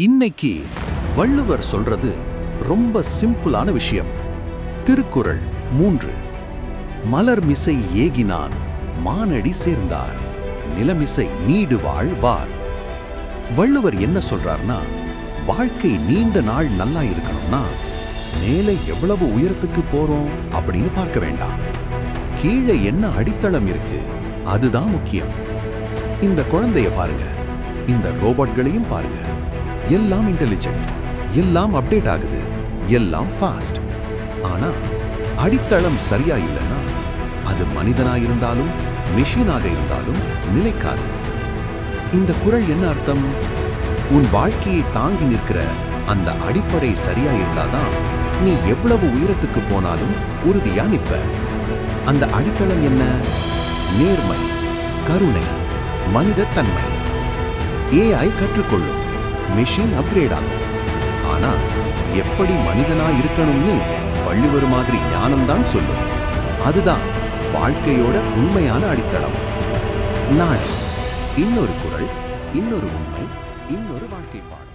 இன்னைக்கு வள்ளுவர் சொல்றது ரொம்ப சிம்பிளான விஷயம். திருக்குறள் 3. மலர்மிசை ஏகினான் மானடி சேர்ந்தார், நிலமிசை நீடு வாழ்வார். வள்ளுவர் என்ன சொல்றார்னா, வாழ்க்கை நீண்ட நாள் நல்லா இருக்கணும்னா மேலே எவ்வளவு உயரத்துக்கு போறோம் அப்படின்னு பார்க்க வேண்டாம். கீழே என்ன அடித்தளம் இருக்கு அதுதான் முக்கியம். இந்த குழந்தைய பாருங்க, இந்த ரோபோட்களையும் பாருங்க. எல்லாம் இன்டெலிஜென்ட், எல்லாம் அப்டேட் ஆகுது, எல்லாம் ஃபாஸ்ட். ஆனா அடித்தளம் சரியா இல்லைன்னா அது மனிதனாயிருந்தாலும் மெஷினாக இருந்தாலும் நிலைக்காது. இந்த குறள் என்ன அர்த்தம்? உன் வாழ்க்கையை தாங்கி நிற்கிற அந்த அடிப்படை சரியா இருந்தாதான் நீ எவ்வளவு உயரத்துக்கு போனாலும் உறுதியா நிற்ப. அந்த அடித்தளம் என்ன? நேர்மை, கருணை, மனித தன்மை. AI கற்றுக்கொள்ளும், மெஷின் அப்கிரேட் ஆகும். ஆனா எப்படி மனிதனா இருக்கணும்னு வள்ளுவர் மாதிரி ஞானம்தான் சொல்லும். அதுதான் வாழ்க்கையோட உண்மையான அடித்தளம். நாளை இன்னொரு குறள், இன்னொரு உண்மை, இன்னொரு வாழ்க்கை பாடம்.